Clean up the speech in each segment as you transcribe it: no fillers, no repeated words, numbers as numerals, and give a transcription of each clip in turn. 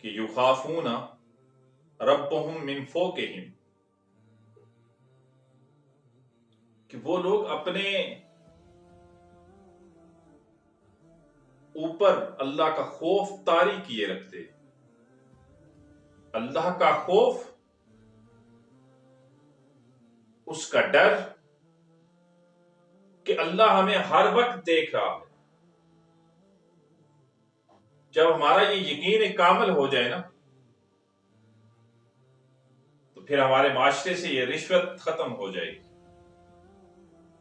کہ یخافون ربهم من فوقہم، کہ وہ لوگ اپنے اوپر اللہ کا خوف طاری کیے رکھتے۔ اللہ کا خوف، اس کا ڈر کہ اللہ ہمیں ہر وقت دیکھ رہا ہے۔ جب ہمارا یہ یقین کامل ہو جائے نا، تو پھر ہمارے معاشرے سے یہ رشوت ختم ہو جائے گی۔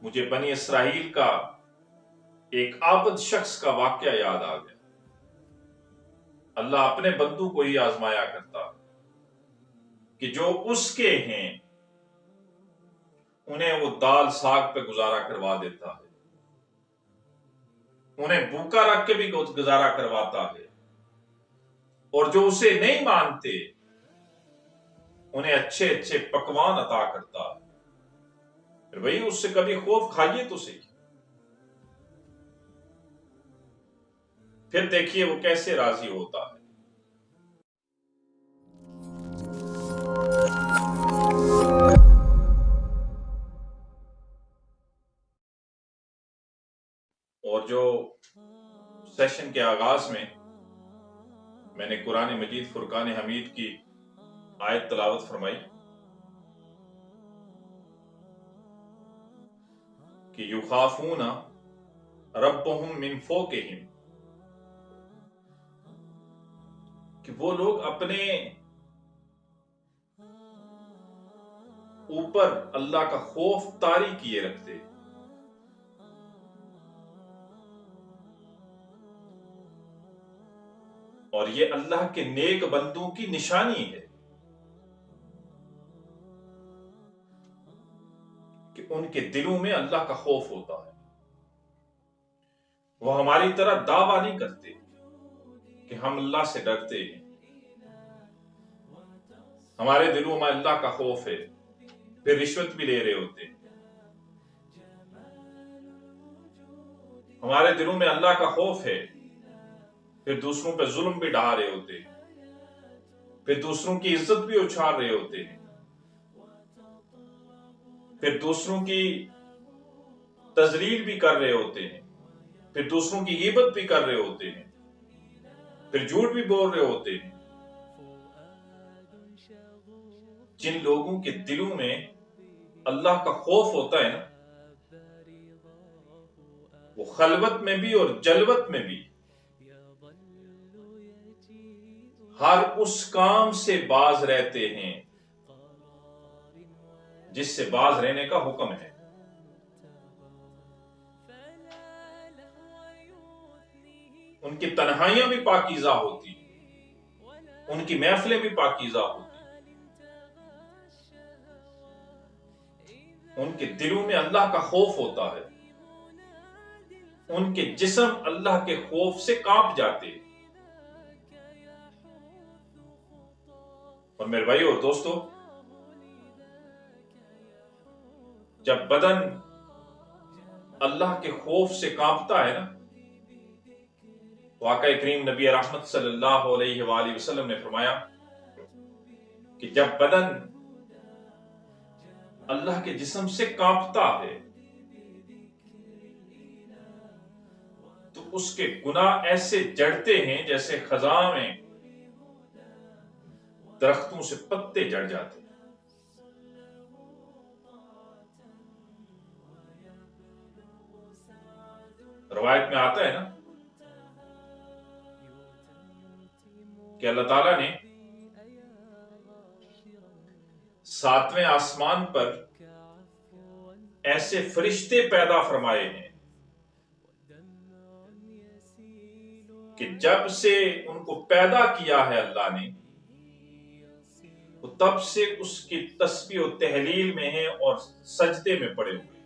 مجھے بنی اسرائیل کا ایک عابد شخص کا واقعہ یاد آ گیا۔ اللہ اپنے بندوں کو ہی آزمایا کرتا کہ جو اس کے ہیں انہیں وہ دال ساگ پہ گزارا کروا دیتا ہے، انہیں بھوکا رکھ کے بھی گزارا کرواتا ہے، اور جو اسے نہیں مانتے انہیں اچھے اچھے پکوان عطا کرتا ہے۔ پھر وہی اس سے کبھی خوف کھائیے تو صحیح، پھر دیکھیے وہ کیسے راضی ہوتا ہے۔ اور جو سیشن کے آغاز میں نے قرآن مجید فرقان حمید کی آیت تلاوت فرمائی کہ یخافون ربهم من فوقہم، کہ وہ لوگ اپنے اوپر اللہ کا خوف طاری کیے رکھتے۔ اور یہ اللہ کے نیک بندوں کی نشانی ہے کہ ان کے دلوں میں اللہ کا خوف ہوتا ہے۔ وہ ہماری طرح دعویٰ نہیں کرتے کہ ہم اللہ سے ڈرتے ہیں، ہمارے دلوں میں اللہ کا خوف ہے، پھر رشوت بھی لے رہے ہوتے ہیں۔ ہمارے دلوں میں اللہ کا خوف ہے، پھر دوسروں پہ ظلم بھی ڈھا رہے ہوتے ہیں، پھر دوسروں کی عزت بھی اچھال رہے ہوتے ہیں، پھر دوسروں کی تذلیل بھی کر رہے ہوتے ہیں، پھر دوسروں کی غیبت بھی کر رہے ہوتے ہیں، پھر جھوٹ بھی بول رہے ہوتے ہیں۔ جن لوگوں کے دلوں میں اللہ کا خوف ہوتا ہے نا، وہ خلوت میں بھی اور جلوت میں بھی ہر اس کام سے باز رہتے ہیں جس سے باز رہنے کا حکم ہے۔ ان کی تنہائیاں بھی پاکیزہ ہوتی ہیں، ان کی محفلیں بھی پاکیزہ ہوتی ہیں، ان کے دلوں میں اللہ کا خوف ہوتا ہے، ان کے جسم اللہ کے خوف سے کانپ جاتے ہیں۔ اور میرے بھائی اور دوستو، جب بدن اللہ کے خوف سے کانپتا ہے نا، آقا کریم نبی رحمت صلی اللہ علیہ وآلہ وسلم نے فرمایا کہ جب بدن اللہ کے جسم سے کانپتا ہے تو اس کے گناہ ایسے جڑتے ہیں جیسے خزاں میں درختوں سے پتے جڑ جاتے ہیں۔ روایت میں آتا ہے نا کہ اللہ تعالیٰ نے 7ویں آسمان پر ایسے فرشتے پیدا فرمائے ہیں کہ جب سے ان کو پیدا کیا ہے اللہ نے، وہ تب سے اس کی تسبیح و تحلیل میں ہیں اور سجدے میں پڑے ہوئے ہیں۔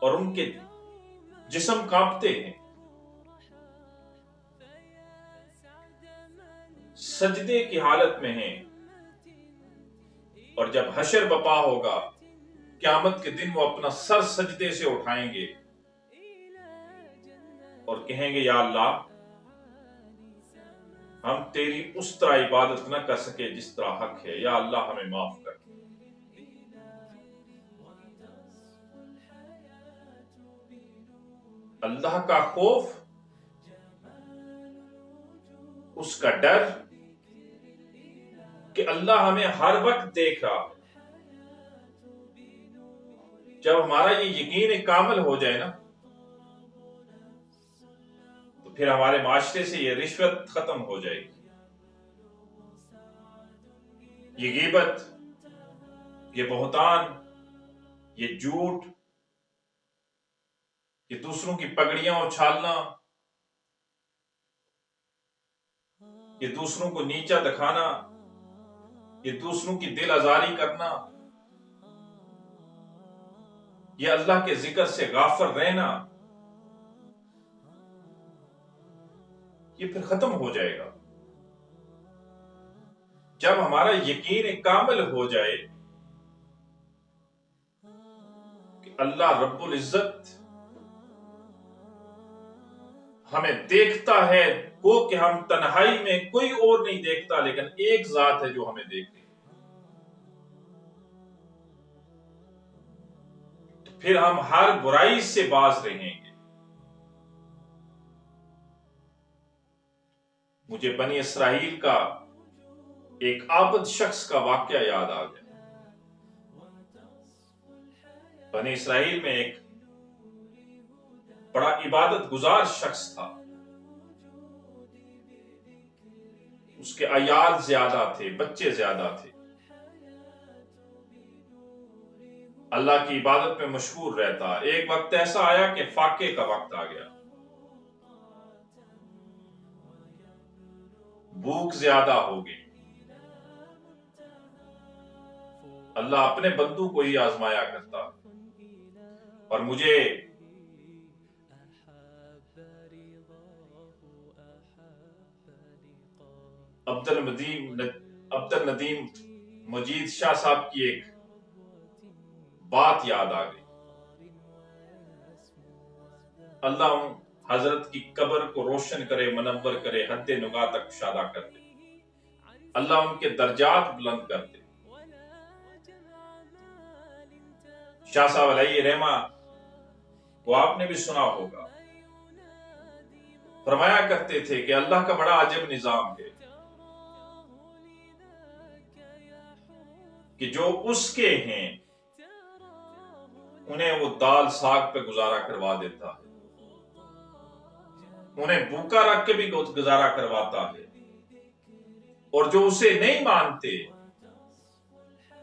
اور ان کے جسم کانپتے ہیں، سجدے کی حالت میں ہیں، اور جب حشر بپا ہوگا، قیامت کے دن وہ اپنا سر سجدے سے اٹھائیں گے اور کہیں گے یا اللہ ہم تیری اس طرح عبادت نہ کر سکے جس طرح حق ہے، یا اللہ ہمیں معاف کر۔ اللہ کا خوف، اس کا ڈر کہ اللہ ہمیں ہر وقت دیکھ رہا ہے، جب ہمارا یہ یقین کامل ہو جائے نا تو پھر ہمارے معاشرے سے یہ رشوت ختم ہو جائے گی، یہ غیبت، یہ بہتان، یہ جھوٹ، یہ دوسروں کی پگڑیاں اچھالنا، یہ دوسروں کو نیچا دکھانا، یہ دوسروں کی دل آزاری کرنا، یہ اللہ کے ذکر سے غافل رہنا، یہ پھر ختم ہو جائے گا جب ہمارا یقین کامل ہو جائے کہ اللہ رب العزت ہمیں دیکھتا ہے، وہ کہ ہم تنہائی میں کوئی اور نہیں دیکھتا، لیکن ایک ذات ہے جو ہمیں دیکھ رہی ہے، پھر ہم ہر برائی سے باز رہیں گے۔ مجھے بنی اسرائیل کا ایک عابد شخص کا واقعہ یاد آ گیا۔ بنی اسرائیل میں ایک بڑا عبادت گزار شخص تھا، اس کے عیال زیادہ تھے، بچے زیادہ تھے، اللہ کی عبادت میں مشغول رہتا۔ ایک وقت ایسا آیا کہ فاقے کا وقت آ گیا، بھوک زیادہ ہو گئی۔ اللہ اپنے بندوں کو ہی آزمایا کرتا، اور مجھے عبد الندیم مجید شاہ صاحب کی ایک بات یاد آ گئی۔ اللہ حضرت کی قبر کو روشن کرے، منور کرے، حد نگاہ تک کشادہ کر دے، اللہ ان کے درجات بلند کر دے۔ شاہ صاحب علیہ رحمہ وہ آپ نے بھی سنا ہوگا، فرمایا کرتے تھے کہ اللہ کا بڑا عجب نظام ہے کہ جو اس کے ہیں انہیں وہ دال ساگ پہ گزارا کروا دیتا ہے، انہیں بھوکا رکھ کے بھی گزارا کرواتا ہے، اور جو اسے نہیں مانتے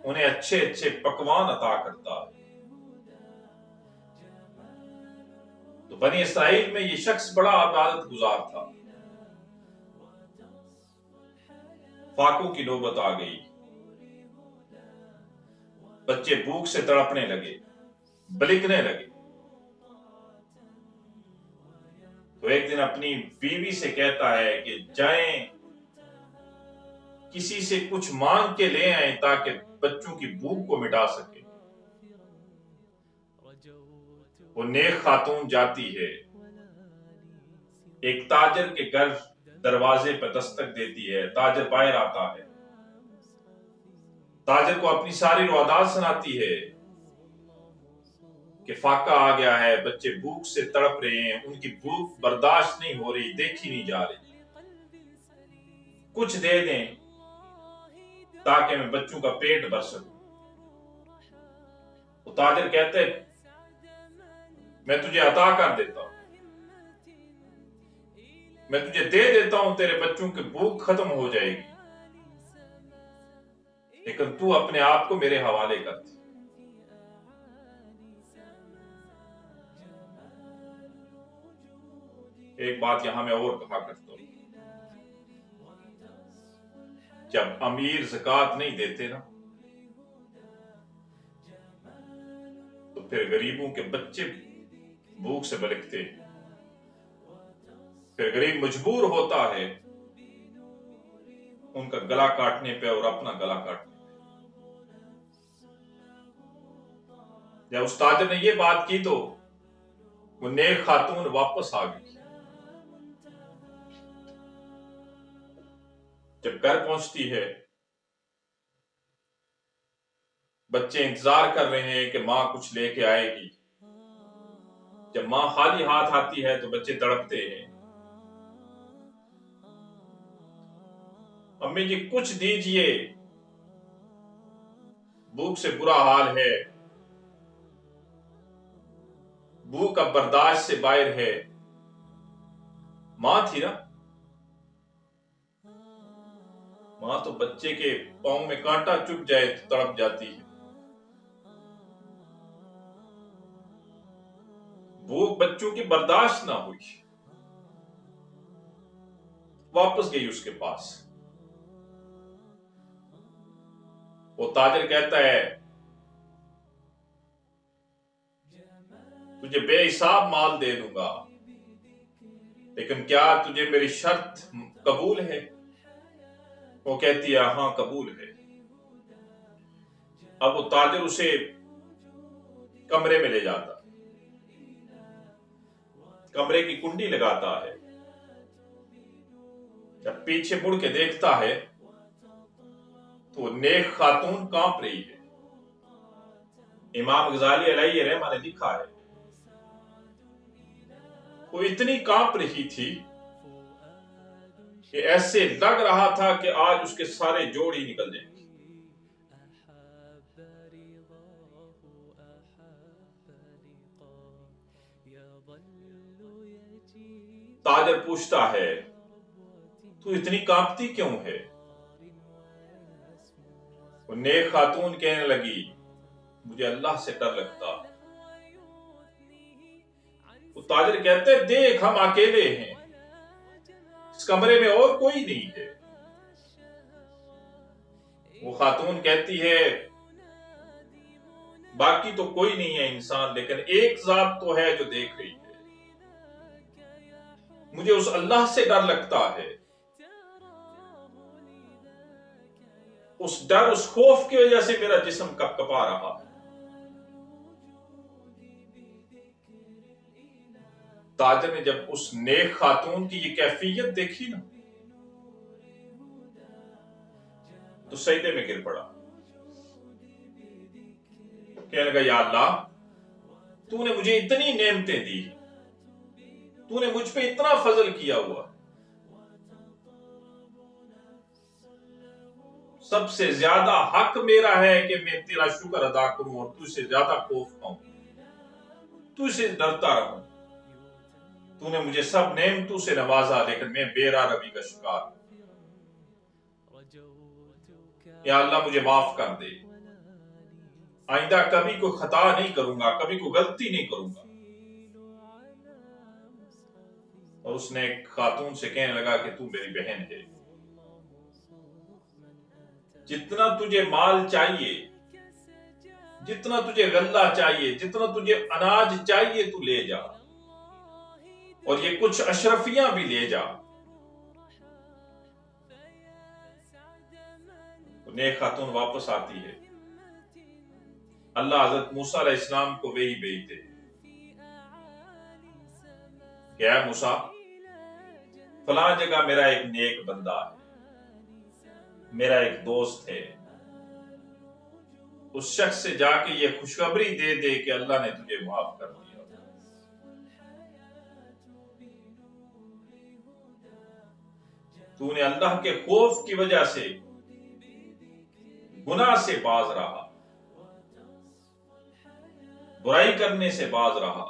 انہیں اچھے اچھے پکوان عطا کرتا ہے۔ تو بنی اسرائیل میں یہ شخص بڑا عبادت گزار تھا۔ فاقوں کی نوبت آ گئی، بچے بھوک سے تڑپنے لگے، بلکنے لگے۔ تو ایک دن اپنی بیوی سے کہتا ہے کہ جائیں کسی سے کچھ مانگ کے لے آئیں تاکہ بچوں کی بھوک کو مٹا سکے۔ وہ نیک خاتون جاتی ہے، ایک تاجر کے گھر دروازے پر دستک دیتی ہے، تاجر باہر آتا ہے، تاجر کو اپنی ساری روادات سناتی ہے کہ فاقہ آ گیا ہے، بچے بھوک سے تڑپ رہے ہیں، ان کی بھوک برداشت نہیں ہو رہی، دیکھی نہیں جا رہی، کچھ دے دیں تاکہ میں بچوں کا پیٹ بھر سکوں۔ وہ تاجر کہتے میں تجھے عطا کر دیتا ہوں، میں تجھے دے دیتا ہوں، تیرے بچوں کی بھوک ختم ہو جائے گی، لیکن تو اپنے آپ کو میرے حوالے کر دے۔ ایک بات یہاں میں اور کہا کرتا ہوں، جب امیر زکوٰۃ نہیں دیتے نا تو پھر غریبوں کے بچے بھوک سے بلکتے، پھر غریب مجبور ہوتا ہے ان کا گلا کاٹنے پہ اور اپنا گلا کاٹنے پہ۔ جب اس تاجر نے یہ بات کی تو وہ نیک خاتون واپس آ گئی، جب گھر پہنچتی ہے، بچے انتظار کر رہے ہیں کہ ماں کچھ لے کے آئے گی۔ جب ماں خالی ہاتھ آتی ہے تو بچے تڑپتے ہیں، امی جی کچھ دیجئے، بھوک سے برا حال ہے، بھوک اب برداشت سے باہر ہے۔ ماں تھی نا، ماں تو بچے کے پاؤں میں کانٹا چبھ جائے تو تڑپ جاتی ہے۔ بھوک بچوں کی برداشت نہ ہوئی، واپس گئی اس کے پاس۔ وہ تاجر کہتا ہے تجھے بے حساب مال دے دوں گا، لیکن کیا تجھے میری شرط قبول ہے؟ وہ کہتی ہے ہاں قبول ہے۔ اب وہ تاجر اسے کمرے میں لے جاتا، کمرے کی کنڈی لگاتا ہے۔ جب پیچھے مڑ کے دیکھتا ہے تو وہ نیک خاتون کانپ رہی ہے۔ امام غزالی علیہ رحمہ نے لکھا ہے وہ اتنی کانپ رہی تھی کہ ایسے لگ رہا تھا کہ آج اس کے سارے جوڑ ہی نکل جائیں گے۔ تاجر پوچھتا ہے تو اتنی کانپتی کیوں ہے؟ وہ نیک خاتون کہنے لگی مجھے اللہ سے ڈر لگتا۔ وہ تاجر کہتے ہیں دیکھ ہم اکیلے ہیں، اس کمرے میں اور کوئی نہیں ہے۔ وہ خاتون کہتی ہے باقی تو کوئی نہیں ہے انسان، لیکن ایک ذات تو ہے جو دیکھ رہی ہے، مجھے اس اللہ سے ڈر لگتا ہے۔ اس ڈر اس خوف کی وجہ سے میرا جسم کپ کپا رہا ہے۔ تاجر نے جب اس نیک خاتون کی یہ کیفیت دیکھی نا تو سجدے میں گر پڑا، کہنے لگا یا اللہ تو نے مجھے اتنی نعمتیں دی، تو نے مجھ پہ اتنا فضل کیا ہوا، سب سے زیادہ حق میرا ہے کہ میں تیرا شکر ادا کروں اور تجھ سے زیادہ خوف کھاؤں، تجھ سے ڈرتا رہوں۔ تو نے مجھے سب نعمتوں سے نوازا لیکن میں بے روی کا شکار ہوں۔ یا اللہ مجھے معاف کر دے، آئندہ کبھی کوئی خطا نہیں کروں گا، کبھی کوئی غلطی نہیں کروں گا۔ اور اس نے ایک خاتون سے کہنے لگا کہ تو میری بہن ہے، جتنا تجھے مال چاہیے، جتنا تجھے غلہ چاہیے، جتنا تجھے اناج چاہیے تو لے جا، اور یہ کچھ اشرفیاں بھی لے جا۔ نیک خاتون واپس آتی ہے، اللہ حضرت موسیٰ علیہ السلام کو وحی بھیجتے کہ اے موسیٰ فلاں جگہ میرا ایک نیک بندہ ہے، میرا ایک دوست ہے، اس شخص سے جا کے یہ خوشخبری دے دے کہ اللہ نے تجھے معاف کر دیا۔ تو نے اللہ کے خوف کی وجہ سے گناہ سے باز رہا، برائی کرنے سے باز رہا،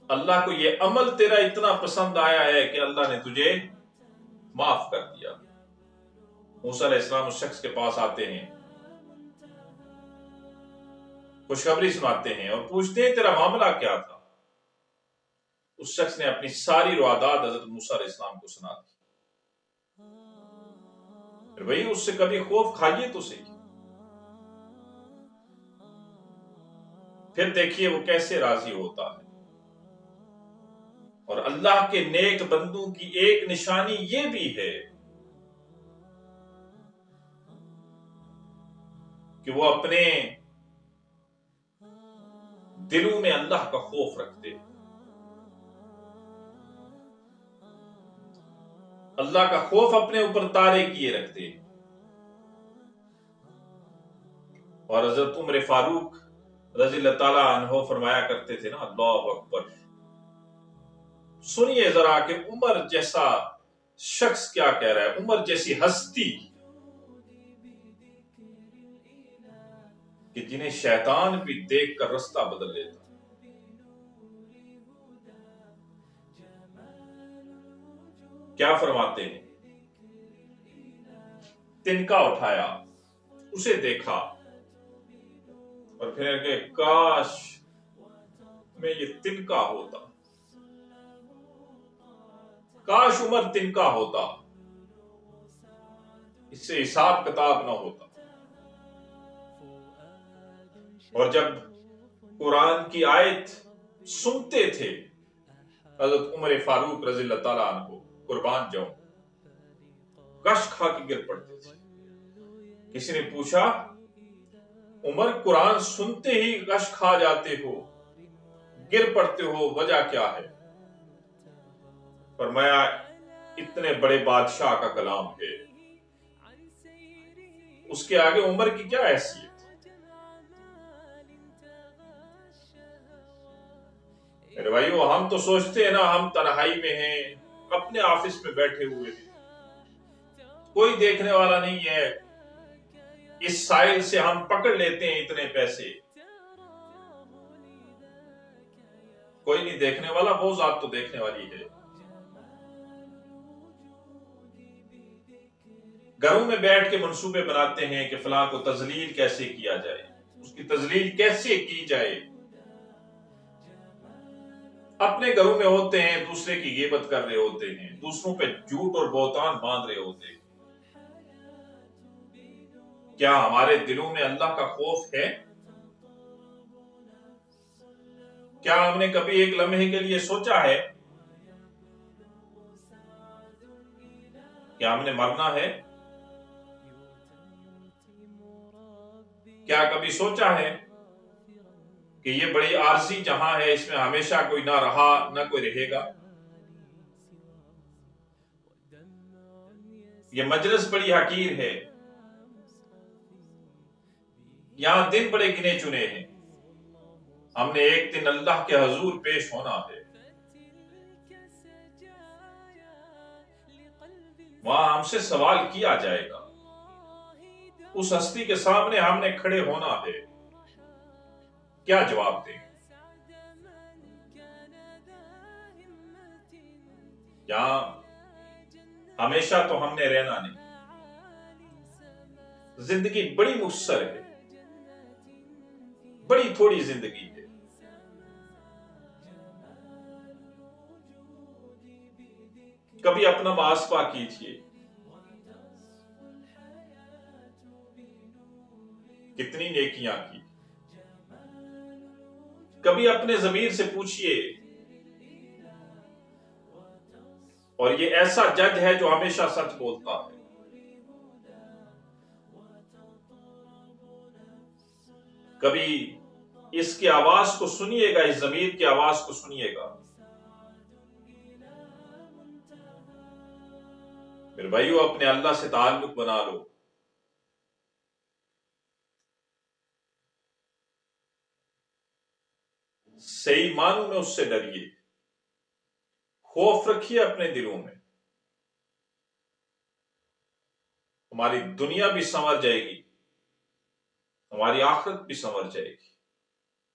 اللہ کو یہ عمل تیرا اتنا پسند آیا ہے کہ اللہ نے تجھے معاف کر دیا۔ موسیٰ علیہ السلام اس شخص کے پاس آتے ہیں، خوشخبری سناتے ہیں اور پوچھتے ہیں تیرا معاملہ کیا تھا؟ اس شخص نے اپنی ساری روادات حضرت موسیٰ علیہ السلام کو سنا دی۔ پھر وہی اس سے کبھی خوف کھائیے تو صحیح، پھر دیکھیے وہ کیسے راضی ہوتا ہے۔ اور اللہ کے نیک بندوں کی ایک نشانی یہ بھی ہے کہ وہ اپنے دلوں میں اللہ کا خوف رکھتے۔ اللہ کا خوف اپنے اوپر تارے کیے رکھتے ہیں. اور حضرت عمر فاروق رضی اللہ تعالیٰ عنہ فرمایا کرتے تھے نا، اللہ اکبر، سنیے ذرا کہ عمر جیسا شخص کیا کہہ رہا ہے، عمر جیسی ہستی کہ جنہیں شیطان بھی دیکھ کر رستہ بدل لیتا. کیا فرماتے ہیں؟ تنکا اٹھایا، اسے دیکھا اور پھر کہ کاش میں یہ تنکا ہوتا، کاش عمر تنکا ہوتا، اس سے حساب کتاب نہ ہوتا. اور جب قرآن کی آیت سنتے تھے حضرت عمر فاروق رضی اللہ تعالیٰ عنہ کو، قربان جاؤں، کش کھا کے گر پڑتے تھے. کسی نے پوچھا عمر قرآن سنتے ہی کش کھا جاتے ہو، گر پڑتے ہو، وجہ کیا ہے؟ فرمایا اتنے بڑے بادشاہ کا کلام ہے، اس کے آگے عمر کی کیا حیثیت؟ میرے بھائیو، ہم تو سوچتے ہیں نا ہم تنہائی میں ہیں، اپنے آفس میں بیٹھے ہوئے ہیں، کوئی دیکھنے والا نہیں ہے، اس سائل سے ہم پکڑ لیتے ہیں اتنے پیسے، کوئی نہیں دیکھنے والا، وہ ذات تو دیکھنے والی ہے. گھروں میں بیٹھ کے منصوبے بناتے ہیں کہ فلاں کو تذلیل کیسے کیا جائے، اس کی تذلیل کیسے کی جائے. اپنے گھروں میں ہوتے ہیں، دوسرے کی غیبت کر رہے ہوتے ہیں، دوسروں پہ جھوٹ اور بہتان باندھ رہے ہوتے ہیں. کیا ہمارے دلوں میں اللہ کا خوف ہے؟ کیا ہم نے کبھی ایک لمحے کے لیے سوچا ہے کہ ہم نے مرنا ہے؟ کیا کبھی سوچا ہے کہ یہ بڑی عارضی جہاں ہے، اس میں ہمیشہ کوئی نہ رہا نہ کوئی رہے گا؟ یہ مجلس بڑی حقیر ہے، یہاں دن بڑے گنے چنے ہیں، ہم نے ایک دن اللہ کے حضور پیش ہونا ہے، وہاں ہم سے سوال کیا جائے گا، اس ہستی کے سامنے ہم نے کھڑے ہونا ہے. کیا جواب دیں؟ یہاں ہمیشہ تو ہم نے رہنا نہیں، زندگی بڑی مختصر ہے، بڑی تھوڑی زندگی ہے. کبھی اپنا محاسبہ کیجئے، کتنی نیکیاں کی. کبھی اپنے ضمیر سے پوچھئے، اور یہ ایسا جج ہے جو ہمیشہ سچ بولتا ہے. کبھی اس کی آواز کو سنیے گا، اس ضمیر کی آواز کو سنیے گا. میرے بھائیو، اپنے اللہ سے تعلق بنا لو، صحیح معنوں میں اس سے ڈریے، خوف رکھیے اپنے دلوں میں. ہماری دنیا بھی سنور جائے گی، ہماری آخرت بھی سنور جائے گی.